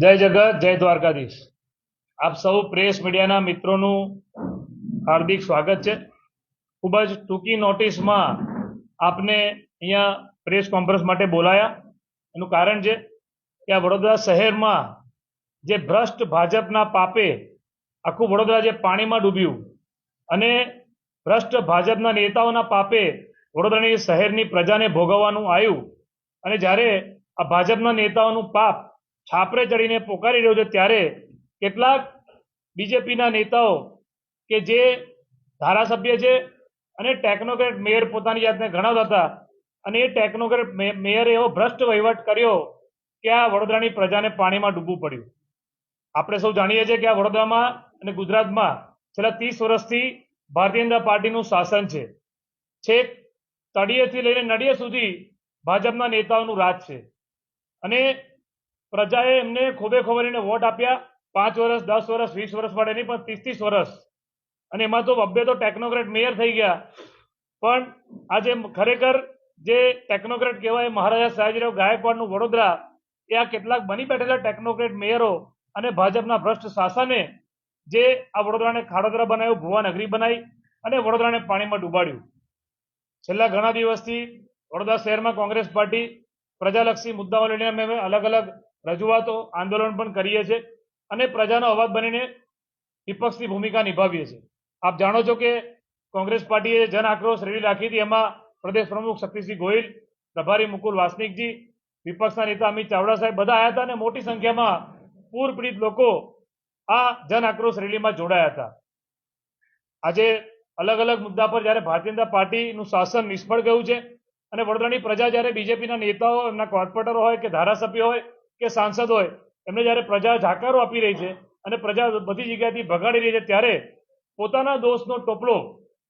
જય જગત જય દ્વારકાધીશ। આપ સૌ પ્રેસ મીડિયાના મિત્રોનું હાર્દિક સ્વાગત છે। ખૂબ જ ટૂંકી નોટિસમાં આપને અહીંયા પ્રેસ કોન્ફરન્સ માટે બોલાયા। એનું કારણ છે કે આ વડોદરા શહેરમાં જે ભ્રષ્ટ ભાજપના પાપે આખું વડોદરા જે પાણીમાં ડૂબ્યું અને ભ્રષ્ટ ભાજપના નેતાઓના પાપે વડોદરાની શહેરની પ્રજાને ભોગવવાનું આવ્યું અને જ્યારે આ ભાજપના નેતાઓનું પાપ છાપરે ચડીને પોકારી રહ્યો છે ત્યારે કેટલાક બીજેપીના નેતાઓ કે જે ધારાસભ્ય છે અને ટેકનોક્રેટ મેયર પોતાની જાતને ગણાવતા હતા અને એ ટેકનોક્રેટ મેયરે એવો ભ્રષ્ટ વહીવટ કર્યો કે આ વડોદરાની પ્રજાને પાણીમાં ડૂબવું પડ્યું। આપણે સૌ જાણીએ છીએ કે આ વડોદરામાં અને ગુજરાતમાં છેલ્લા 30 વર્ષથી ભારતીય જનતા પાર્ટીનું શાસન છે। છેક તળિયેથી લઈને નડિયે સુધી ભાજપના નેતાઓનું રાજ છે અને પ્રજાએ એમને ખોબે ખોબરીને વોટ આપ્યા। 5 વર્ષ 10 વર્ષ 20 વર્ષ માટે નહીં પણ 30 વર્ષ અને એમાં તો બબ્બે તો ટેકનોક્રેટ મેયર થઈ ગયા। પણ આજે ખરેખર જે ટેકનોક્રેટ કહેવાય મહારાજા સયાજીરાવ ગાયકવાડનું વડોદરા એ આ કેટલાક બની બેઠેલા ટેકનોક્રેટ મેયરો અને ભાજપના ભ્રષ્ટ શાસને જે આ વડોદરાને ખાડોદરા બનાવ્યું, ભુવા નગરી બનાવી અને વડોદરાને પાણીમાં ડૂબાડ્યું। છેલ્લા ઘણા દિવસથી વડોદરા શહેરમાં કોંગ્રેસ પાર્ટી પ્રજાલક્ષી મુદ્દાઓ લઈને અમે અલગ અલગ રજૂઆતો આંદોલન પણ કરીએ છીએ અને પ્રજાનો અવાજ બનીને વિપક્ષની ભૂમિકા નિભાવીએ છીએ। આપ જાણો છો કે કોંગ્રેસ પાર્ટીએ જન આક્રોશ રેલી રાખી હતી। એમાં પ્રદેશ પ્રમુખ શક્તિસિંહ ગોહિલ, પ્રભારી મુકુલ વાસનિકજી, વિપક્ષના નેતા અમિત ચાવડા સાહેબ બધા આવ્યા હતા અને મોટી સંખ્યામાં પૂર પીડિત લોકો આ જન આક્રોશ રેલીમાં જોડાયા હતા। આજે અલગ અલગ મુદ્દા પર જ્યારે ભારતીય જનતા પાર્ટીનું શાસન નિષ્ફળ ગયું છે અને વડોદરાની પ્રજા જ્યારે બીજેપીના નેતાઓ, એમના કોર્પોરેટરો હોય કે ધારાસભ્યો હોય કે સાંસદ હોય એમને જ્યારે પ્રજા જાકારો આપી રહી છે અને પ્રજા બધી જગ્યાએથી ભગાડી રહી છે ત્યારે પોતાના દોષનો ટોપલો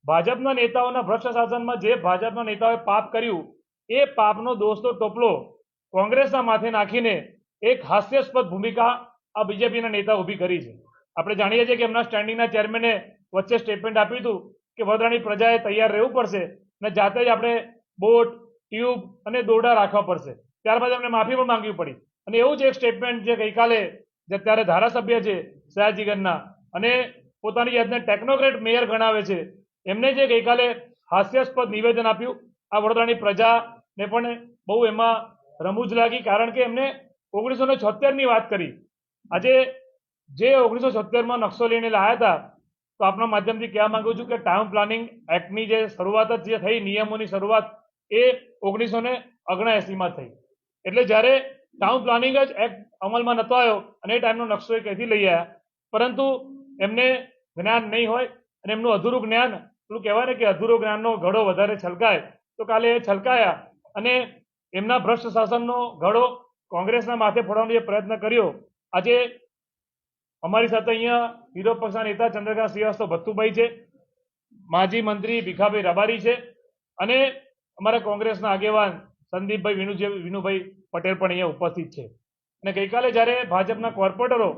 ભાજપના નેતાઓના ભ્રષ્ટ શાસનમાં જે ભાજપના નેતાઓએ પાપ કર્યું એ પાપનો દોષનો ટોપલો કોંગ્રેસના માથે નાખીને એક હાસ્યાસ્પદ ભૂમિકા આ બીજેપીના નેતા ઊભી કરી છે। આપણે જાણીએ છીએ કે એમના સ્ટેન્ડિંગના ચેરમેને વચ્ચે સ્ટેટમેન્ટ આપ્યું હતું કે વડોદરાની પ્રજાએ તૈયાર રહેવું પડશે અને જાતે જ આપણે બોટ, ટ્યુબ અને દોરડા રાખવા પડશે। ત્યારબાદ એમને માફી પણ માંગવી પડી અને એવું જ એક સ્ટેટમેન્ટ જે ગઈકાલે જ્યારે ધારાસભ્ય છે સયાજીગંજના અને પોતાની જાતને ટેકનોક્રેટ મેયર ગણાવે છે એમને જે ગઈકાલે હાસ્યાસ્પદ નિવેદન આપ્યું આ વડોદરાની પ્રજાને પણ બહુ એમાં રમૂજ લાગી। કારણ કે એમને 1976ની વાત કરી। આજે જે 1976માં નકશો લઈને લાયા હતા તો આપના માધ્યમથી કહેવા માંગુ છું કે ટાઉન પ્લાનિંગ એક્ટની જે શરૂઆત જ જે થઈ, નિયમોની શરૂઆત એ 1979માં થઈ। એટલે જ્યારે ટાઉન પ્લાનિંગ જ એક્ટ અમલમાં નતો આવ્યો અને એ ટાઈમનો નકશો એ ક્યાંથી લઈ આવ્યા, પરંતુ એમને જ્ઞાન નહીં હોય અને એમનું અધૂરું જ્ઞાન, પેલું કહેવાય ને કે અધૂરો જ્ઞાનનો ઘડો વધારે છલકાય તો કાલે એ છલકાયા અને એમના ભ્રષ્ટ શાસનનો ઘડો કોંગ્રેસના માથે ફોડવાનો જે પ્રયત્ન કર્યો। આજે અમારી સાથે અહીંયા વિરોધ પક્ષના નેતા ચંદ્રકાંત શ્રીવાસ્તવ ભથ્થુભાઈ છે, માજી મંત્રી ભીખાભાઈ રબારી છે અને અમારા કોંગ્રેસના આગેવાન સંદીપભાઈ વિનુભાઈ પટેલ પણ અહીંયા ઉપસ્થિત છે। અને ગઈકાલે જ્યારે ભાજપના કોર્પોરેટરો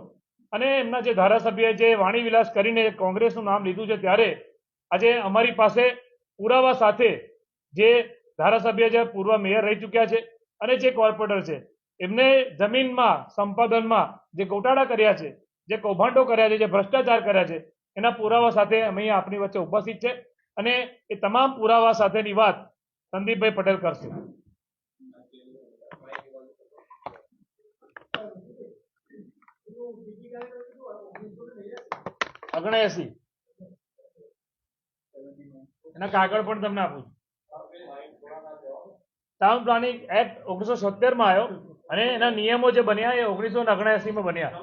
અને એમના જે ધારાસભ્ય જે વાણી વિલાસ કરીને કોંગ્રેસનું નામ લીધું છે ત્યારે આજે અમારી પાસે પુરાવા સાથે જે ધારાસભ્ય છે, પૂર્વ મેયર રહી ચૂક્યા છે અને જે કોર્પોરેટર છે એમને જમીનમાં સંપાદનમાં જે ગોટાળા કર્યા છે, જે કૌભાંડો કર્યા છે, જે ભ્રષ્ટાચાર કર્યા છે એના પુરાવા સાથે અમે અહીંયા આપની વચ્ચે ઉપસ્થિત છે અને એ તમામ પુરાવા સાથેની વાત સંદીપભાઈ પટેલ કરશે। $79 એના કાગળ પણ તમને આપું છું। ટાઉન પ્લાનિંગ એક્ટ 1977માં આવ્યો અને એના નિયમો જે બન્યા એ 1979માં બન્યા।